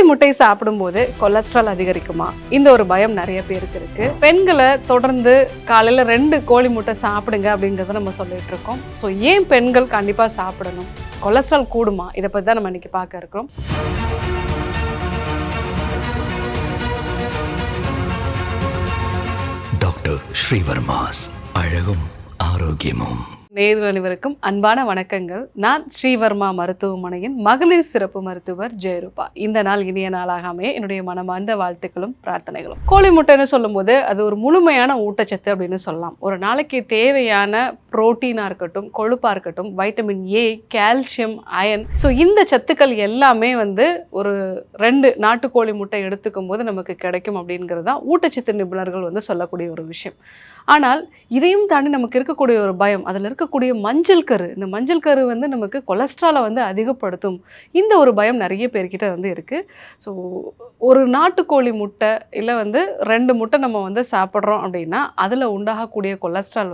கோழி முட்டை சாப்பிடும்போது கொலஸ்ட்ரால் அதிகரிக்குமா? இந்த ஒரு பயம் நிறைய பேருக்கு இருக்கு. பெண்களை தொடர்ந்து காலையில 2 கோழி முட்டை சாப்பிடுங்க அப்படிங்கிறத நம்ம சொல்லிட்டு இருக்கோம். ஸோ ஏன் பெண்கள் கண்டிப்பா சாப்பிடணும்? கொலஸ்ட்ரால் கூடுமா? இதை பத்தி தான் நம்ம இன்னைக்கு பார்க்க இருக்கிறோம். டாக்டர் ஸ்ரீவர்மாஸ் அழகும் ஆரோக்கியமும். நேயர்கள் அனைவருக்கும் அன்பான வணக்கங்கள். நான் ஸ்ரீவர்மா மருத்துவமனையின் மகளிர் சிறப்பு மருத்துவர் ஜெயரூபா. இந்த நாள் இனிய நாளாக அமைய என்னுடைய மனமார்ந்த வாழ்த்துக்களும் பிரார்த்தனைகளும். கோழி முட்டைன்னு சொல்லும்போது அது ஒரு முழுமையான ஊட்டச்சத்து அப்படின்னு சொல்லலாம். ஒரு நாளைக்கு தேவையான புரோட்டீனாக இருக்கட்டும், கொழுப்பாக இருக்கட்டும், vitamin A, calcium, iron, so இந்த சத்துக்கள் எல்லாமே ஒரு 2 நாட்டுக்கோழி முட்டை எடுத்துக்கும் போது நமக்கு கிடைக்கும் அப்படிங்கிறது தான் ஊட்டச்சத்து நிபுணர்கள் சொல்லக்கூடிய ஒரு விஷயம். ஆனால் இதையும் தாண்டி நமக்கு இருக்கக்கூடிய ஒரு பயம், அதில் இருக்கக்கூடிய மஞ்சள் கரு, இந்த மஞ்சள் கரு நமக்கு கொலஸ்ட்ராலை அதிகப்படுத்தும். இந்த ஒரு பயம் நிறைய பேர்கிட்ட இருக்குது. ஸோ ஒரு நாட்டுக்கோழி முட்டை இல்லை 2 முட்டை நம்ம சாப்பிட்றோம் அப்படின்னா அதில் உண்டாகக்கூடிய கொலஸ்ட்ரால்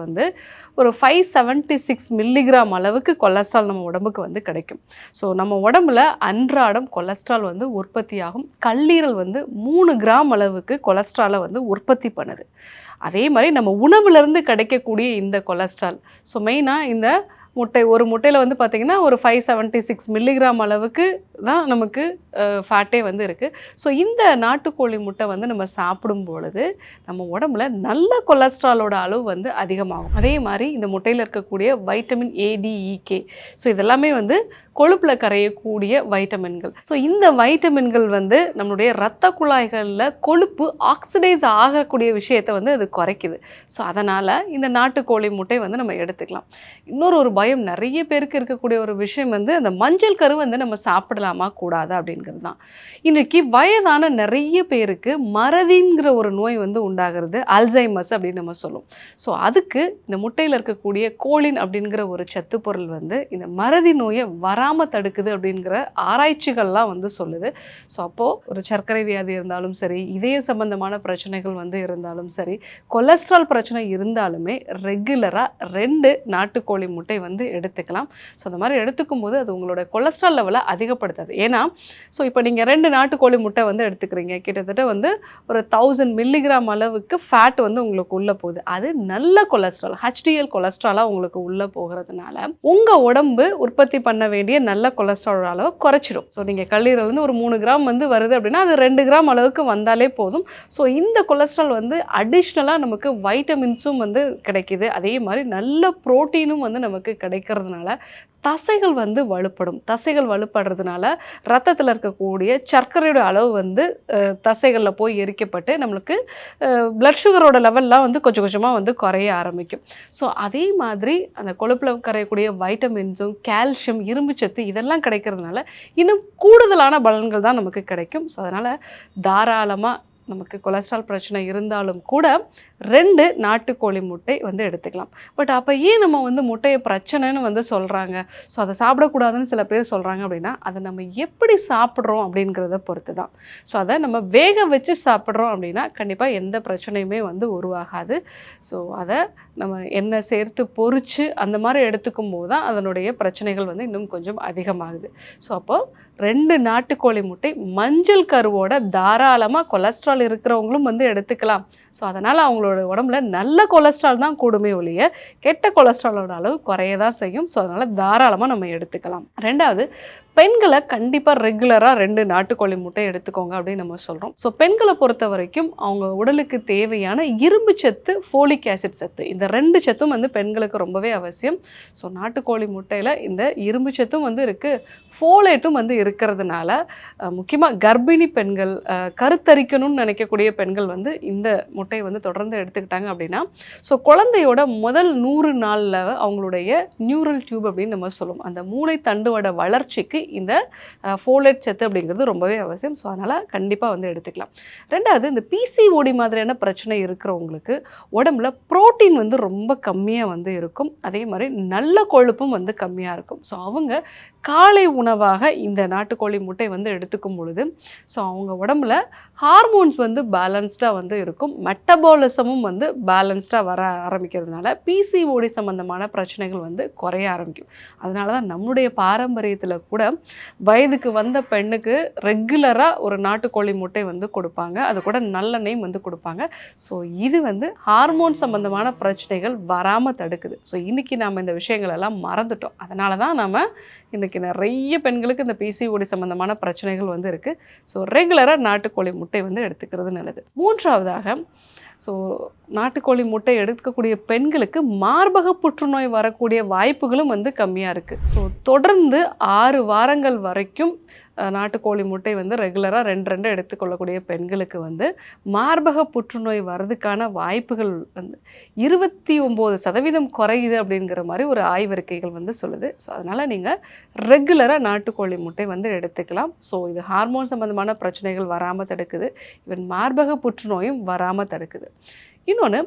ஒரு 576 மில்லிகிராம் அளவுக்கு கொலஸ்ட்ரால் நம்ம உடம்புக்கு கிடைக்கும். ஸோ நம்ம உடம்புல அன்றாடம் கொலஸ்ட்ரால் உற்பத்தியாகும். கல்லீரல் 3 கிராம் அளவுக்கு கொலஸ்ட்ராலை உற்பத்தி பண்ணுது. அதே மாதிரி நம்ம உணவுலேருந்து கிடைக்கக்கூடிய இந்த கொலஸ்ட்ரால், ஸோ மெயினாக இந்த ஒரு முட்டையில் பார்த்திங்கன்னா ஒரு 576 மில்லிகிராம் அளவுக்கு தான் நமக்கு ஃபேட்டே இருக்குது. ஸோ இந்த நாட்டுக்கோழி முட்டை நம்ம சாப்பிடும் பொழுது நம்ம உடம்புல நல்ல கொலஸ்ட்ராலோட அளவு அதிகமாகும். அதே மாதிரி இந்த முட்டையில் இருக்கக்கூடிய வைட்டமின் ஏடிஇகே, ஸோ இதெல்லாமே கொழுப்பில் கரையக்கூடிய வைட்டமின்கள். ஸோ இந்த வைட்டமின்கள் நம்மளுடைய இரத்த குழாய்களில் கொழுப்பு ஆக்சிடைஸ் ஆகக்கூடிய விஷயத்தை அது குறைக்குது. ஸோ அதனால் இந்த நாட்டுக்கோழி முட்டை நம்ம எடுத்துக்கலாம். இன்னொரு பயம் நிறைய பேருக்கு இருக்கக்கூடிய ஒரு விஷயம் அந்த மஞ்சள் கரு நம்ம சாப்பிடலாமா கூடாது அப்படிங்கிறது தான். இன்றைக்கி வயதான நிறைய பேருக்கு மறதிங்கிற ஒரு நோய் உண்டாகிறது, அல்சைமர்ஸ் அப்படின்னு நம்ம சொல்லுவோம். ஸோ அதுக்கு இந்த முட்டையில் இருக்கக்கூடிய கோலின் அப்படிங்கிற ஒரு சத்து பொருள் இந்த மறதி நோயை வராமல் தடுக்குது அப்படிங்கிற ஆராய்ச்சிகள்லாம் சொல்லுது. ஸோ அப்போது ஒரு சர்க்கரை வியாதி இருந்தாலும் சரி, இதய சம்பந்தமான பிரச்சனைகள் இருந்தாலும் சரி, கொலஸ்ட்ரால் பிரச்சனை இருந்தாலுமே ரெகுலராக 2 நாட்டுக்கோழி முட்டை எடுத்துக்கலாம். ஸோ அந்த மாதிரி எடுத்துக்கும் போது அது உங்களோட கொலஸ்ட்ரால் லெவலை அதிகப்படுத்தாது. ஏன்னா ஸோ இப்போ நீங்கள் 2 நாட்டுக்கோழி முட்டை எடுத்துக்கிறீங்க, கிட்டத்தட்ட ஒரு 1000 மில்லிகிராம் அளவுக்கு ஃபேட் உங்களுக்கு உள்ளே போகுது. அது நல்ல கொலஸ்ட்ரால், HDL கொலஸ்ட்ராலாக உங்களுக்கு உள்ளே போகிறதுனால உங்கள் உடம்பு உற்பத்தி பண்ண வேண்டிய நல்ல கொலஸ்ட்ரால் அளவை குறைச்சிடும். ஸோ நீங்கள் கல்லீரல் ஒரு 3 கிராம் வருது அப்படின்னா அது 2 கிராம் அளவுக்கு வந்தாலே போதும். ஸோ இந்த கொலஸ்ட்ரால் அடிஷ்னலாக நமக்கு வைட்டமின்ஸும் கிடைக்கிது. அதே மாதிரி நல்ல புரோட்டீனும் நமக்கு கிடைக்கிறதுனால தசைகள் வலுப்படும். தசைகள் வலுப்படுறதுனால ரத்தத்தில் இருக்கக்கூடிய சர்க்கரையோட அளவு தசைகளில் போய் எரிக்கப்பட்டு நம்மளுக்கு பிளட் சுகரோட லெவல்லாம் கொஞ்சம் கொஞ்சமாக குறைய ஆரம்பிக்கும். ஸோ அதே மாதிரி அந்த கொழுப்பில் கரையக்கூடிய வைட்டமின்ஸும் கால்சியம், இரும்புச்சத்து இதெல்லாம் கிடைக்கிறதுனால இன்னும் கூடுதலான பலன்கள் தான் நமக்கு கிடைக்கும். ஸோ அதனால் தாராளமாக நமக்கு கொலஸ்ட்ரால் பிரச்சனை இருந்தாலும் கூட 2 நாட்டுக்கோழி முட்டை எடுத்துக்கலாம். பட் அப்போ ஏன் நம்ம முட்டையை பிரச்சனைன்னு சொல்கிறாங்க, ஸோ அதை சாப்பிடக்கூடாதுன்னு சில பேர் சொல்கிறாங்க அப்படின்னா, அதை நம்ம எப்படி சாப்பிட்றோம் அப்படிங்கிறத பொறுத்து தான். ஸோ அதை நம்ம வேக வச்சு சாப்பிட்றோம் அப்படின்னா கண்டிப்பாக எந்த பிரச்சனையுமே உருவாகாது. ஸோ அதை நம்ம எண்ணெய் சேர்த்து பொரித்து அந்த மாதிரி எடுத்துக்கும் போது தான் அதனுடைய பிரச்சனைகள் இன்னும் கொஞ்சம் அதிகமாகுது. ஸோ அப்போது 2 நாட்டுக்கோழி முட்டை மஞ்சள் கருவோட தாராளமாக கொலஸ்ட்ரால் இருக்கிறவங்களும் எடுத்துக்கலாம். ஸோ அதனால் அவங்களோட உடம்புல நல்ல கொலஸ்ட்ரால் தான் கூடுமே ஒழிய கெட்ட கொலஸ்ட்ராலோட அளவு குறைய தான் செய்யும். ஸோ அதனால் தாராளமாக நம்ம எடுத்துக்கலாம். 2வது, பெண்களை கண்டிப்பாக ரெகுலராக 2 நாட்டுக்கோழி முட்டை எடுத்துக்கோங்க அப்படின்னு நம்ம சொல்கிறோம். ஸோ பெண்களை பொறுத்த வரைக்கும் அவங்க உடலுக்கு தேவையான இரும்பு சத்து, ஃபோலிக் ஆசிட் சத்து, இந்த 2 சத்தும் பெண்களுக்கு ரொம்பவே அவசியம். ஸோ நாட்டுக்கோழி முட்டையில் இந்த இரும்பு சத்தும் இருக்குது, ஃபோலேட்டும் இருக்கிறதுனால முக்கியமாக கர்ப்பிணி பெண்கள், கருத்தரிக்கணும்னு நினைக்கக்கூடிய பெண்கள் இந்த முட்டையை தொடர்ந்து எடுத்துக்கிட்டாங்க அப்படின்னா ஸோ குழந்தையோட முதல் 100 நாளில் அவங்களுடைய நியூரல் டியூப் அப்படின்னு நம்ம சொல்லுவோம், அந்த மூளை தண்டுவோட வளர்ச்சிக்கு இந்த ஃபோலேட் சத்து அப்படிங்கிறது ரொம்பவே அவசியம். ஸோ அதனால் கண்டிப்பாக எடுத்துக்கலாம். 2வது, இந்த PCOD மாதிரியான பிரச்சனை இருக்கிறவங்களுக்கு உடம்புல புரோட்டீன் ரொம்ப கம்மியாக இருக்கும். அதே மாதிரி நல்ல கொழுப்பும் கம்மியாக இருக்கும். ஸோ அவங்க காலை உணவாக இந்த நாட்டுக்கோழி முட்டை வந்து எடுத்துக்கும் பொழுது ஸோ அவங்க உடம்புல ஹார்மோன்ஸ் வந்து பேலன்ஸ்டாக வந்து இருக்கும், மெட்டபாலிசமும் வந்து பேலன்ஸ்டாக வர ஆரம்பிக்கிறதுனால பிசிஓடி சம்மந்தமான பிரச்சனைகள் வந்து குறைய ஆரம்பிக்கும். அதனால தான் நம்முடைய பாரம்பரியத்தில் கூட வயதுக்கு வந்த பெண்ணுக்கு ரெகுலராக ஒரு நாட்டுக்கோழி முட்டை வந்து கொடுப்பாங்க, அது கூட நல்லெண்ணெயும் வந்து கொடுப்பாங்க. ஸோ இது வந்து ஹார்மோன் சம்மந்தமான பிரச்சனைகள் வராமல் தடுக்குது. ஸோ இன்றைக்கி நம்ம இந்த விஷயங்கள் எல்லாம் மறந்துட்டோம். அதனால தான் நம்ம இன்றைக்கி நிறைய பெண்களுக்கு இந்த பிசிஓடி சம்மந்தமான பிரச்சனைகள் வந்து இருக்குது. ஸோ ரெகுலராக நாட்டுக்கோழி முட்டை வந்து எடுத்துக்கிறது நல்லது. மூன்றாவதாக ஸோ நாட்டுக்கோழி முட்டை எடுக்கக்கூடிய பெண்களுக்கு மார்பக புற்றுநோய் வரக்கூடிய வாய்ப்புகளும் வந்து கம்மியாக இருக்குது. ஸோ தொடர்ந்து 6 வாரங்கள் வரைக்கும் நாட்டுக்கோழி முட்டை வந்து ரெகுலராக 2 எடுத்துக்கொள்ளக்கூடிய பெண்களுக்கு வந்து மார்பக புற்றுநோய் வர்றதுக்கான வாய்ப்புகள் வந்து 29% குறையுது அப்படிங்கிற மாதிரி ஒரு ஆய்வறிக்கைகள் வந்து சொல்லுது. ஸோ அதனால் நீங்கள் ரெகுலராக நாட்டுக்கோழி முட்டை வந்து எடுத்துக்கலாம். ஸோ இது ஹார்மோன் சம்மந்தமான பிரச்சனைகள் வராமல் தடுக்குது, ஈவன் மார்பக புற்றுநோயும் வராமல் தடுக்குது. இன்னொன்று,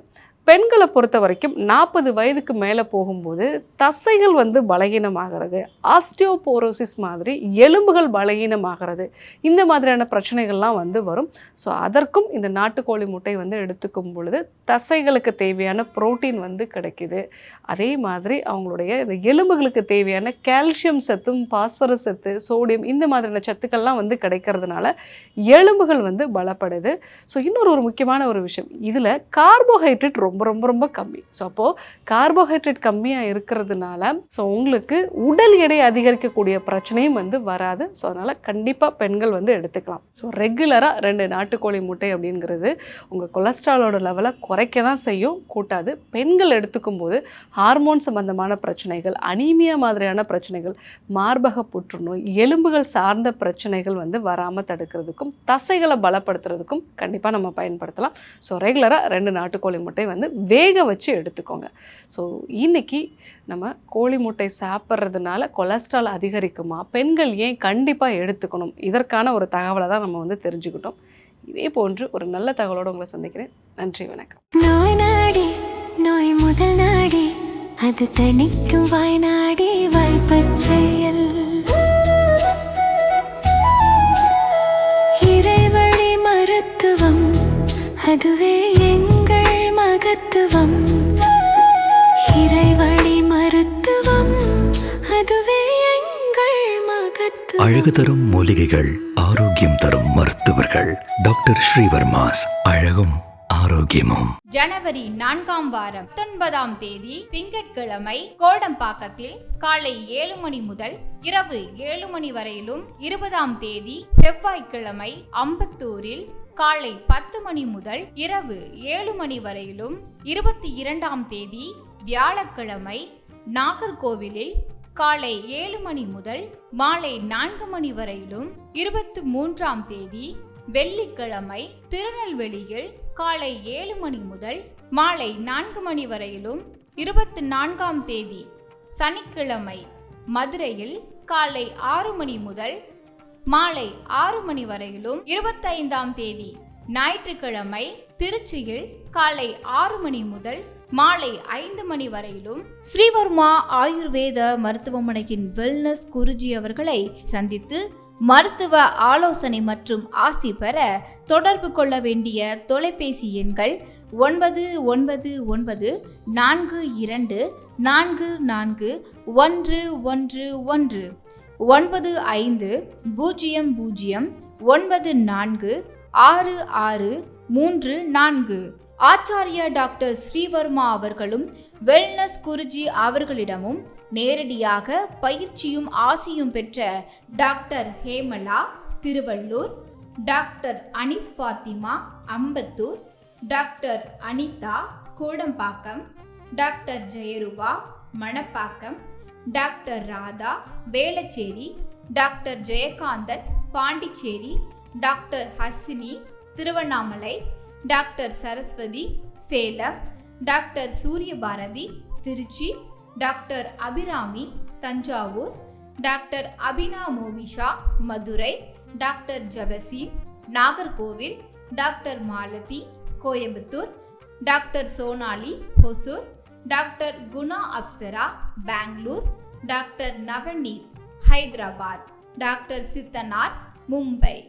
பெண்களை பொறுத்த வரைக்கும் 40 வயதுக்கு மேலே போகும்போது தசைகள் வந்து பலகீனமாகிறது, ஆஸ்டியோபோரோசிஸ் மாதிரி எலும்புகள் பலகீனமாகிறது, இந்த மாதிரியான பிரச்சனைகள்லாம் வந்து வரும். ஸோ அதற்கும் இந்த நாட்டுக்கோழி முட்டை வந்து எடுத்துக்கும் பொழுது தசைகளுக்கு தேவையான புரோட்டீன் வந்து கிடைக்கிது. அதே மாதிரி அவங்களுடைய இந்த எலும்புகளுக்கு தேவையான கால்சியம் சத்தும் பாஸ்பரஸ் சத்து, சோடியம், இந்த மாதிரியான சத்துக்கள்லாம் வந்து கிடைக்கிறதுனால எலும்புகள் வந்து பலப்படுது. ஸோ இன்னொரு முக்கியமான ஒரு விஷயம், இதில் கார்போஹைட்ரேட் ரொம்ப ரொம்ப ரொம்ப கம்மி. ஸோ அப்போது கார்போஹைட்ரேட் கம்மியாக இருக்கிறதுனால ஸோ உங்களுக்கு உடல் எடை அதிகரிக்கக்கூடிய பிரச்சனையும் வந்து வராது. ஸோ அதனால் கண்டிப்பாக பெண்கள் வந்து எடுத்துக்கலாம். ஸோ ரெகுலராக 2 நாட்டுக்கோழி முட்டை அப்படிங்கிறது உங்கள் கொலஸ்ட்ராலோட லெவலை குறைக்க தான் செய்யும், கூட்டாது. பெண்கள் எடுத்துக்கும் போது ஹார்மோன் சம்பந்தமான பிரச்சனைகள், அனீமியா மாதிரியான பிரச்சனைகள், மார்பக புற்றுநோய், எலும்புகள் சார்ந்த பிரச்சனைகள் வந்து வராமல் தடுக்கிறதுக்கும் தசைகளை பலப்படுத்துறதுக்கும் கண்டிப்பாக நம்ம பயன்படுத்தலாம். ஸோ ரெகுலராக 2 நாட்டுக்கோழி முட்டை வந்து வேக வச்சு எடுத்துக்கோங்க. ஸோ இன்னைக்கு நம்ம கோழி முட்டை சாப்பிட்றதுனால கொலஸ்ட்ரால் அதிகரிக்குமா, பெண்கள் ஏன் கண்டிப்பாக எடுத்துக்கணும், இதற்கான ஒரு தகவலை தான் நம்ம வந்து தெரிஞ்சுக்கிட்டோம். இதே போன்று ஒரு நல்ல தகவலோடு உங்களை சந்திக்கிறேன். நன்றி, வணக்கம். நோய் நாடி நோய் முதல் நாடி அது தணிக்கும் வாய்நாடி வாய்ப்பச்செயல் இறைவழி மருத்துவம் அதுவே எங்கள் மகத்துவம். இறைவழி மருத்துவம் அதுவே எங்கள் மகத்துவம். அழகு தரும் மூலிகைகள், ஆரோக்கியம் தரும் மருத்துவர்கள். டாக்டர் ஸ்ரீவர்மாஸ், அழகும் ஆரோக்கியமும். ஜனவரி 4ஆம் வாரம் 19ஆம் தேதி திங்கட்கிழமை கோடம்பாக்கத்தில் காலை 7 மணி முதல் இரவு 7 மணி வரையிலும், 20ஆம் தேதி செவ்வாய்க்கிழமை அம்பத்தூரில் காலை 10 மணி முதல் இரவு 7 மணி வரையிலும், 22ஆம் தேதி வியாழக்கிழமை நாகர்கோவிலில் காலை 7 மணி முதல் மாலை 4 மணி வரையிலும், 23ஆம் தேதி வெள்ளிக்கிழமை திருநெல்வேலியில் காலை 7 மணி முதல் மாலை 4 மணி வரையிலும், 24ஆம் தேதி சனிக்கிழமை மதுரையில் காலை 6 மணி முதல் மாலை 6 மணி வரையிலும், 25ஆம் தேதி ஞாயிற்றுக்கிழமை திருச்சியில் காலை 6 மணி முதல் மாலை 5 மணி வரையிலும் ஸ்ரீவர்மா ஆயுர்வேத மருத்துவமனையின் வெல்னஸ் குருஜி அவர்களை சந்தித்து மருத்துவ ஆலோசனை மற்றும் ஆசி பெற தொடர்பு கொள்ள வேண்டிய தொலைபேசி எண்கள் 9992441411 9500946634. ஆச்சாரிய டாக்டர் ஸ்ரீவர்மா அவர்களும் வெல்னஸ் குருஜி அவர்களிடமும் நேரடியாக பயிற்சியும் ஆசியும் பெற்ற doctor Hemala Thiruvallur, doctor Anis Fathima Ambattur, doctor Anitha Kodambakkam, doctor Jayarupa Manapakkam, doctor Radha Velachery, doctor Jayakanthan Pondicherry, doctor Hasini Thiruvannamalai, doctor Saraswathi Salem, doctor Suryabharathi Trichy, doctor Abirami Thanjavur, doctor Abina Movisha Madurai, doctor Jabaseen Nagercoil, doctor Malathi Coimbatore, doctor Sonali Hosur, doctor Guna Apsara Bangalore, doctor Navneeth Hyderabad. Doctor Sithanar, Mumbai.